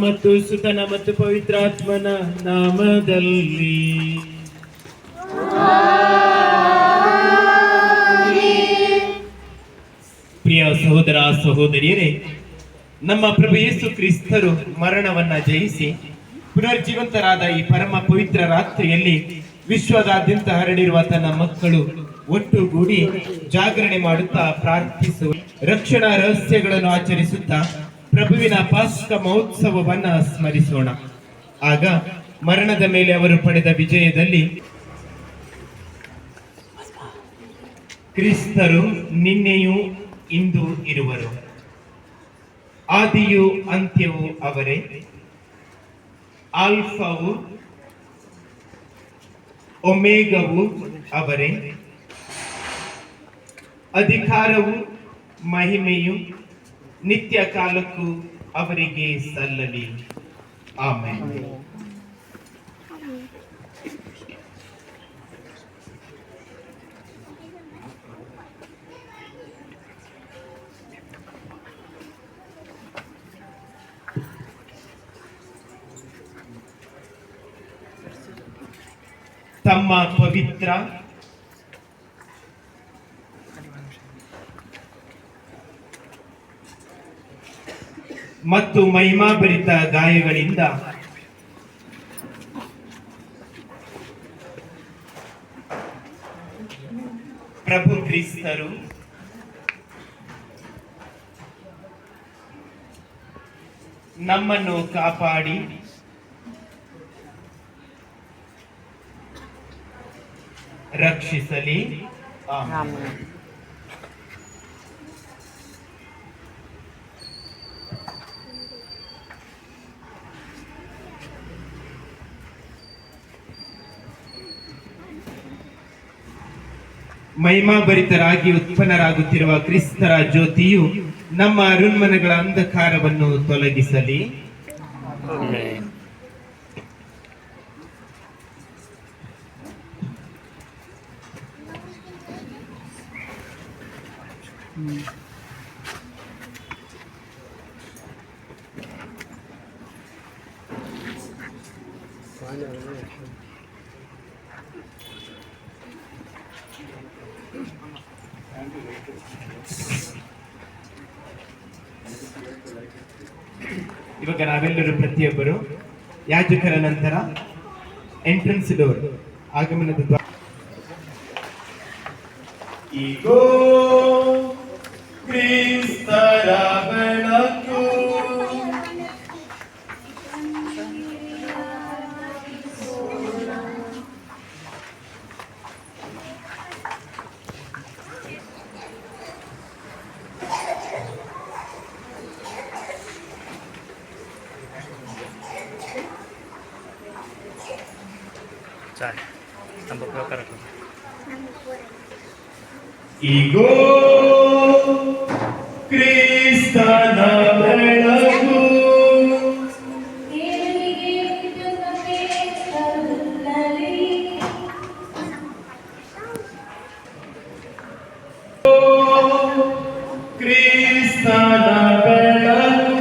ಮತ್ತು ಸುತನ ಮತ್ತು ಪವಿತ್ರಾತ್ಮನ ನಾಮದಲ್ಲಿ ಪ್ರಿಯ ಸಹೋದರ ಸಹೋದರಿಯರೇ, ನಮ್ಮ ಪ್ರಭು ಯೇಸು ಕ್ರಿಸ್ತರು ಮರಣವನ್ನ ಜಯಿಸಿ ಪುನರ್ಜೀವಂತರಾದ ಈ ಪರಮ ಪವಿತ್ರ ರಾತ್ರಿಯಲ್ಲಿ ವಿಶ್ವದಾದ್ಯಂತ ಹರಡಿರುವ ತನ್ನ ಮಕ್ಕಳು ಒಟ್ಟುಗೂಡಿ ಜಾಗರಣೆ ಮಾಡುತ್ತಾ ಪ್ರಾರ್ಥಿಸುವ ರಕ್ಷಣಾ ರಹಸ್ಯಗಳನ್ನು ಆಚರಿಸುತ್ತಾ ಪ್ರಭುವಿನ ಪಾಸ್ಕ ಮಹೋತ್ಸವವನ್ನ ಸ್ಮರಿಸೋಣ. ಆಗ ಮರಣದ ಮೇಲೆ ಅವರು ಪಡೆದ ವಿಜಯದಲ್ಲಿ ಕ್ರಿಸ್ತರು ನಿನ್ನೆಯೂ ಇಂದು ಇರುವರು, ಆದಿಯು ಅಂತ್ಯವು ಅವರೇ, ಆಲ್ಫವು ಒಮೇಗವು ಅವರೇ, ಅಧಿಕಾರವು ಮಹಿಮೆಯು ನಿತ್ಯ ಕಾಲಕ್ಕೂ ಅವರಿಗೆ ಸಲ್ಲಲಿ. ಆಮೆನ್. ತಮ್ಮ ಪವಿತ್ರ ಮತ್ತು ಮಹಿಮಾಭರಿತ ಗಾಯಗಳಿಂದ ಪ್ರಭು ಕ್ರಿಸ್ತರು ನಮ್ಮನ್ನು ಕಾಪಾಡಿ ರಕ್ಷಿಸಲಿ. ಆಮೆನ್. ಮಹಿಮಾಭರಿತರಾಗಿ ಉತ್ಪನ್ನರಾಗುತ್ತಿರುವ ಕ್ರಿಸ್ತರ ಜ್ಯೋತಿಯು ನಮ್ಮ ಅರುಣ್ಮನೆಗಳ ಅಂಧಕಾರವನ್ನು ತೊಲಗಿಸಲಿ. ಇವಾಗ ನಾವೆಲ್ಲರೂ ಪ್ರತಿಯೊಬ್ಬರು ಯಾಜಕರ ನಂತರ ಎಂಟ್ರೆನ್ಸ್ ಡೋರ್ ಆಗಮನದ ದ್ವಾರ ಈಗೋ ಕ್ರಿಸ್ತರ ಬೆಳಕು ಈಗೋ ಕ್ರಿಸ್ತನ ಬೆಳಕು ಕ್ರಿಸ್ತನ ಬೆಳಕು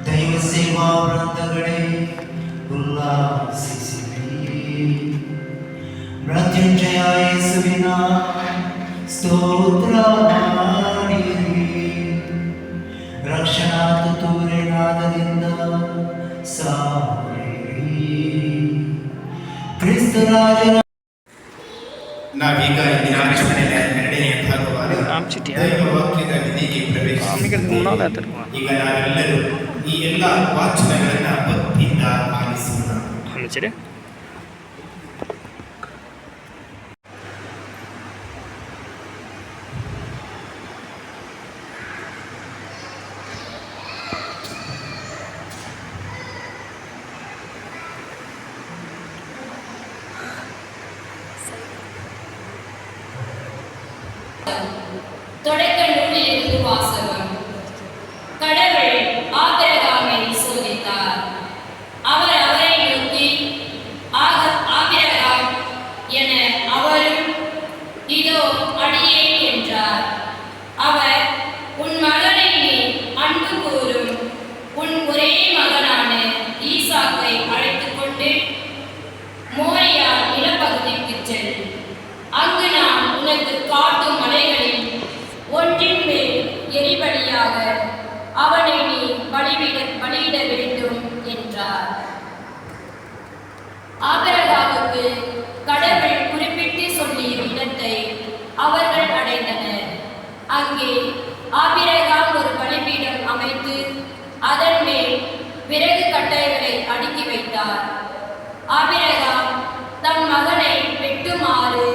ದೈವ ಸೇವಾ ವೃಂದಗಳೇ ಉಲ್ಲಾಸಿಸಿರಿ. ಮೃತ್ಯುಂಜಯ ಯೇಸುವಿನ ಸ್ತೋತ್ರ ಮಾಡಿರಿ. ರಕ್ಷಣಾ ತುತ್ತೂರಿನಾದದಿಂದ ಸಾರಿರಿ. ಕ್ರಿಸ್ತರಾಜನ ನಾವೀಗ ಇಂದಿನ ಆಚರಣೆಯ ಎರಡನೆಯ ಭಾಗವಾದ ದೈವ ವಾಕ್ಯದ ವಿಧಿಗೆ ಪ್ರವೇಶಿಸಿದ್ದೇವೆ. ಈಗ ನಾವೆಲ್ಲರೂ ಈ ಎಲ್ಲ ವಾಚನಗಳನ್ನು ಭಕ್ತಿಯಿಂದ ಆಲಿಸೋಣ. தொடக்க நூலிலிருந்து வாசகம். கடவுள் ஆபிரகாமை சோதித்தார். அவர் அவரை நோக்கி, ஆபிரகாம் என அவரும், இதோ அடியேன் என்றார். அவர், உன் மகனை நீ அன்பு கூறும் உன் ஒரே மகனான ஈசாக்கை அழைத்துக் கொண்டு மோரியா நிலப்பகுதிக்கு செல். அங்கு நான் உனக்கு காட்டும் மலைகளில் ஒன்றின் மேல் எரிபலியாக அவனை நீ பலியிட வேண்டும் என்றார். ஆபிரகாமுக்கு கடவுள் குறிப்பிட்டு சொல்லிய இடத்தை அவர்கள் அடைந்தனர். அங்கே ஆபிரகாம் ஒரு பலிபீடம் அமைத்து அதன் மேல் விறகு கட்டைகளை அடுக்கி வைத்தார். ஆபிரகாம் தம் மகனை வெட்டுமாறு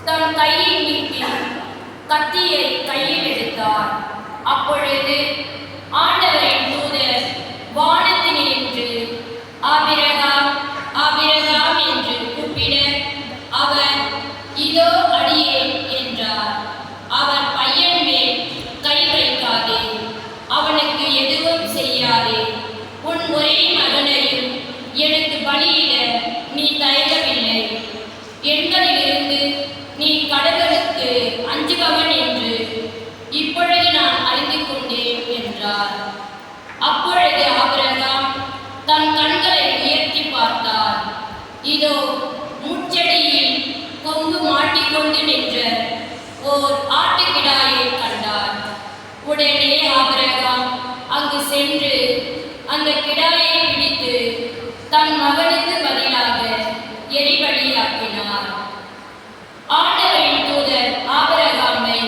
தம் கையை நீட்டி கத்தியை கையில் எடுத்தார். அப்பொழுது ஆண்டவரின் தூதர் வானத்தினின்று ஆபிரகாம் ஆபிரகாம் என்று கூப்பிட அவர், இதோ அடியேன் என்றார். அவர், பையன் மேல் கை வைக்காதே, அவனுக்கு எதுவும் செய்யாதே. உன் ஒரே மகனையும் எனக்கு பலியிட நீ தயங்கவில்லை என்பதிலிருந்து நீ கடவுளுக்கு அஞ்சுபவன் என்று இப்பொழுது நான் அறிந்து கொண்டேன் என்றார். அப்பொழுது ஆபிரகாம் தன் கண்களை உயர்த்தி பார்த்தார். இதோ முட்செடியில் கொம்பு மாட்டிக்கொண்டு நின்ற ஓர் ஆட்டுக்கிடாயை கண்டார். உடனே ஆபிரகாம் அங்கு சென்று அந்த கிடாயை பிடித்து தன் மகனுக்கு பதிலாக எரிபலியாக்கினார். ஆண்டவரின் தூதர் ஆபிரகாமை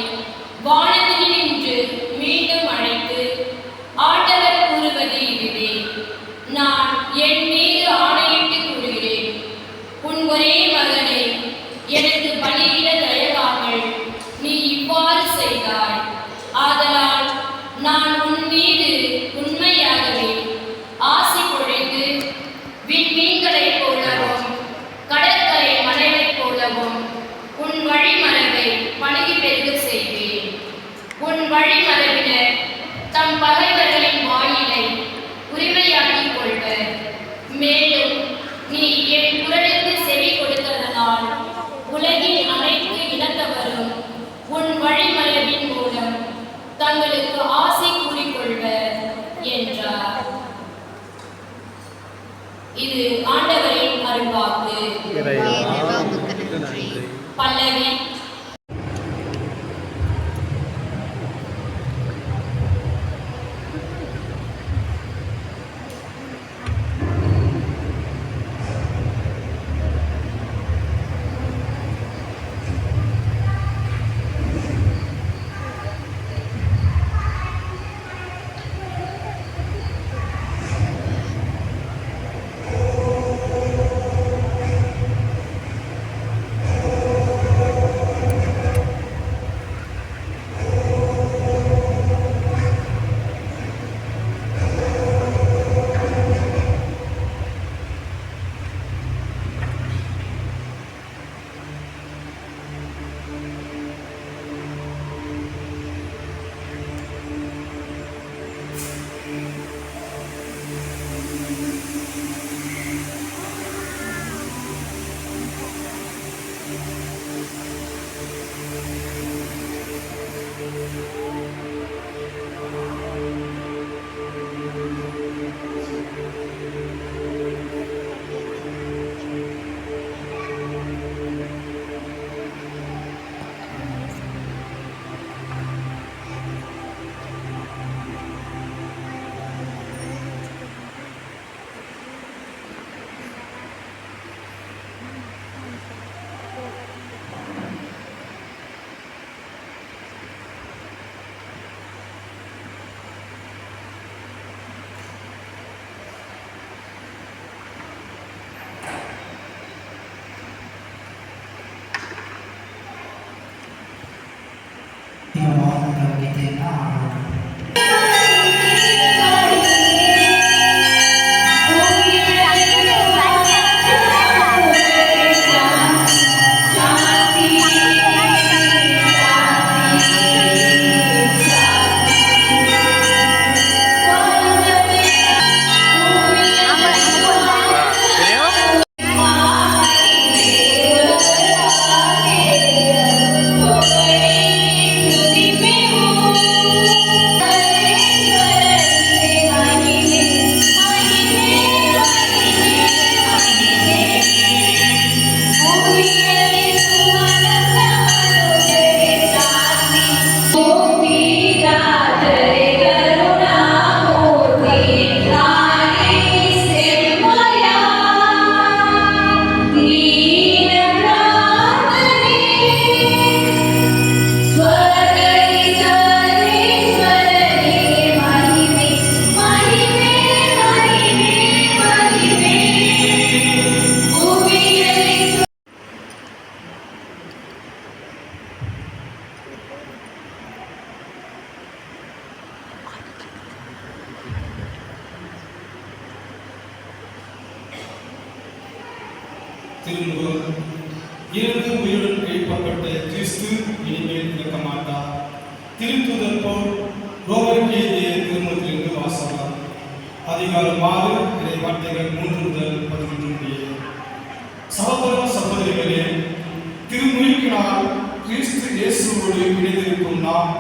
வானத்தினின்று மீண்டும் அழைத்து, ஆண்டவர் கூறுவது இதுவே, நான் என் மீது ஆணையிட்டு கூறுகிறேன், உன் ஒரே மகனை எனக்கு பலியிட தயவாமல் நீ இவ்வாறு செய்தாய். ஆதலால் நான் உன் மீது உண்மையாகவே ஆசி பொழிந்து விண்மீன்களைப் போலவும் கடற்கரை மலைகளைப் போலவும் உன் வழிமரபை பணிகி பெருக செய்வேன். உன் வழிமரபினர் தம் பகைவர்களின் வாயிலை உரிமையாக்கிக் கொள்வர். மேலும் நீ என் குரலுக்கு செவி கொடுத்ததனால் உலகின் அனைத்து இனத்தவரும் உன் வழிமரபின் மூலம் தங்களுக்கு ஆசை கூறிக்கொள்வர் என்றார். இது ஆண்டவரின் அருள்வாக்கு. பல்லவி. திருமுகம் இறந்து உயிருடன் எழுப்பப்பட்ட கிறிஸ்து இனிமேல் இறக்க மாட்டார். திருத்துதர் போல் ரோமருக்கு எழுதிய திருமுகத்திலிருந்து வாசகம். அதிகாரம் 6 இறை வார்த்தைகள் 3 முதல் 11 முடிய. சகோதர சகோதரிகளே, திருமுழுக்கினால் கிறிஸ்து இயேசுவோடு இணைந்திருக்கும் நாம்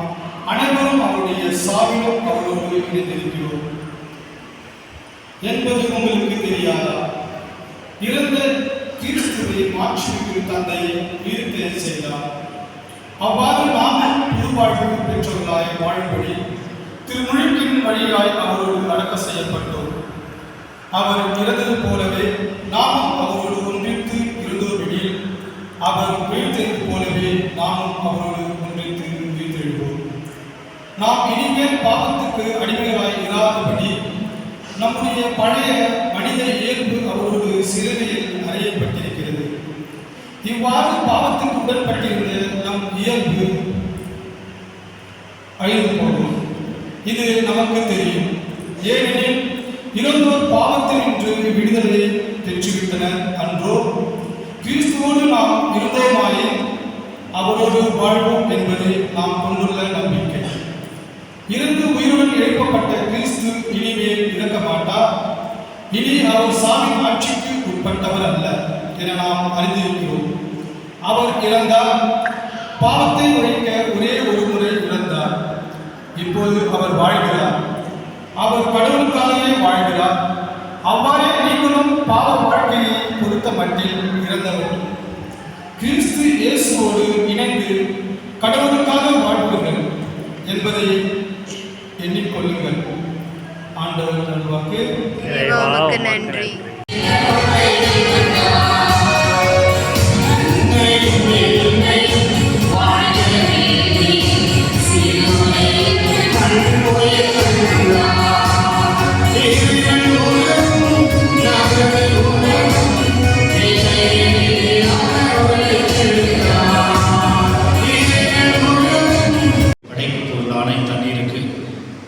அனைவரும் அவருடைய சாவிலும் அவரோடு இணைந்திருக்கிறோம் என்பது உங்களுக்கு தெரியாதா? இறந்த கிறிஸ்துவை மாற்றி தந்தை உயிர்த்தெழ செய்தார். அவ்வாறு நாமும் புதுவாழ்வு பெற்றவர்களாய் வாழும்படி திருமுழுக்கின் வழியாய் அவரோடு அடக்க செய்யப்பட்டோம். அவர் இறந்தது போலவே நாமும் அவரோடு ஒன்றித்து இருந்தோமெனில் அவர் உயிர்த்தெழுது போலவே நாமும் அவரோடு ஒன்றித்து உயிர்த்தெழுவோம். நாம் இனிமேல் பாவத்துக்கு அடிமைகளாய் இராதபடி நம்முடைய பழைய மனித இயல்பு அவரோடு சிலுவையில் அறையப்பட்டிருக்கிறது. இவ்வாறு பாவத்துக்கு உடன்பட்டிருந்த நம் இயல்பு அழிந்து போகும். இது நமக்கு தெரியும். ஏனெனில் இறந்தோர் பாவத்தினின்று விடுதலை பெற்றுவிட்டனர் அன்றோ? கிறிஸ்துவோடு நாம் இருந்தோமாயே அவரோடு வாழ்வோம் என்பது நாம் கொண்டுள்ள நம்பிக்கை. இறந்து உயிருடன் எழுப்பப்பட்ட கிறிஸ்து இனிமேல் இறக்க மாட்டார். இனி அவர் சாவின் ஆட்சிக்கு உட்பட்டவர் அல்ல என நாம் அறிந்திருக்கிறோம். அவர் இறந்தார், பாவத்தை ஒழிக்க ஒரே ஒரு முறை இறந்தார். இப்போது அவர் வாழ்கிறார். அவர் கடவுளுக்காகவே வாழ்கிறார். அவ்வாறே நீங்களும் பாவ வாழ்க்கையை பொறுத்த மட்டில் இறந்தவர். கிறிஸ்து இயேசுவோடு இணைந்து கடவுளுக்காக வாழ்வீர்கள் என்பதை எண்ணிக்கொள்ளுங்கள். ஆண்டவர் நல்வாக்கு. நன்றி.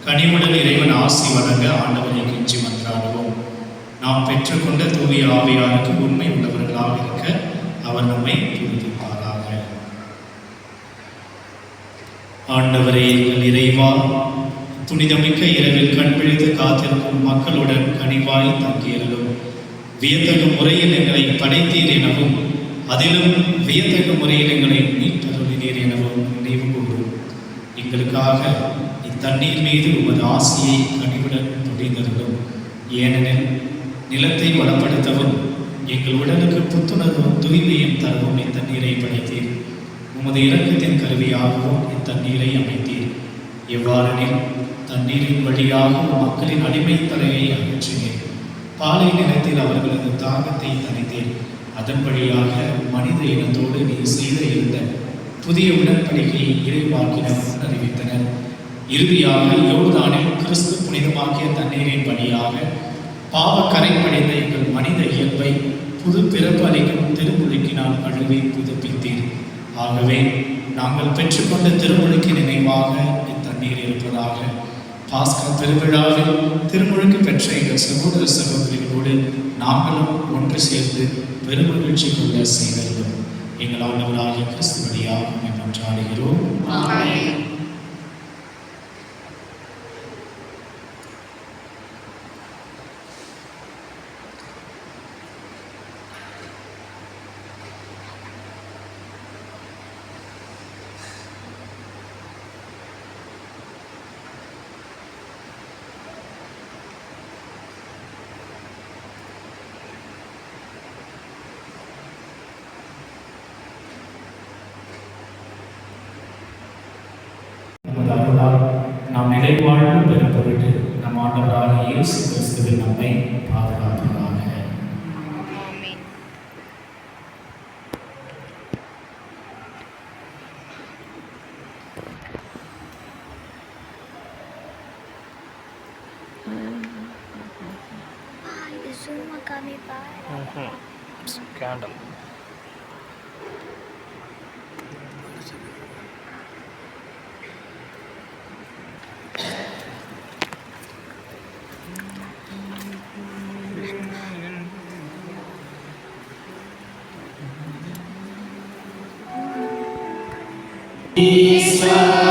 கனிவுடன் இறைவன் ஆசி வழங்க ஆண்டவரை கெஞ்சி மன்றாடுவோம். நாம் பெற்றுக்கொண்ட தூய ஆவியாருக்கு உண்மை உள்ளவர்களாக இருக்க அவர் நம்மை புரிந்துப்பாராக. ஆண்டவரே எங்கள் இறைவா, புனிதமிக்க இரவில் கண்பிழித்து காத்திருக்கும் மக்களுடன் கனிவாய் தங்கியலும் வியத்தகு முறையில் எங்களை படைத்தீர் எனவும் அதிலும் வியத்தகு முறையில் எங்களை மீட்டருளினீர் எனவும் நினைவு கூறும். எங்களுக்காக இத்தண்ணீர் மீது உமது ஆசியை கனிவுடன் பொழிந்தருளும். ஏனெனில் நிலத்தை வளப்படுத்தவும் எங்கள் உடலுக்கு புத்துணர்வும் தூய்மையும் தரவும் இத்தண்ணீரை படைத்தீர். உமது இரக்கத்தின் கருவியாகவும் இத்தண்ணீரை அமைத்தீர். எவ்வாறெனில் தண்ணீரின் வழியாக மக்களின் அடிமை தலையை அகற்றினீர். பாலை நிலத்தில் அவர்களது தாகத்தை தணித்தீர். அதன் வழியாக மனித இனத்தோடு நீ செய்த இருந்த புதிய உடன்படிக்கையை இறைவாக்கினர் அறிவித்தனர். இறுதியாக யோர்தானில் கிறிஸ்து புனிதமாக்கிய தண்ணீரின் வழியாக பாவக்கரை படைந்த எங்கள் மனித இயல்பை புது பிறப்பு அளிக்கும் திருமுழுக்கினால் கழுவி புதுப்பித்தீர். ஆகவே நாங்கள் பெற்றுக்கொண்ட திருமுழுக்கின் நினைவாக கண்ணீர் இருப்பதாக. பாஸ்கா திருவிழாவில் திருமுழுக்கு பெற்ற எங்கள் சகோதர சகோதரிகளோடு நாங்களும் ஒன்று சேர்ந்து பெருமகிழ்ச்சி கொள்ள செய்தோம். எங்கள் ஆண்டவராகிய கிறிஸ்து வழியாக மன்றாடுகிறோம். ஆமென். நமது அருளால் நாம் நிலைவாழ்வு பெறும் பொருட்டு நம் ஆண்டவராகிய இயேசு கிறிஸ்துவின் நம்மை பாதுகாப்பதாக. ஆமென். இது சும்மா காமிப்பா. கேண்டல் ஈஸ்வர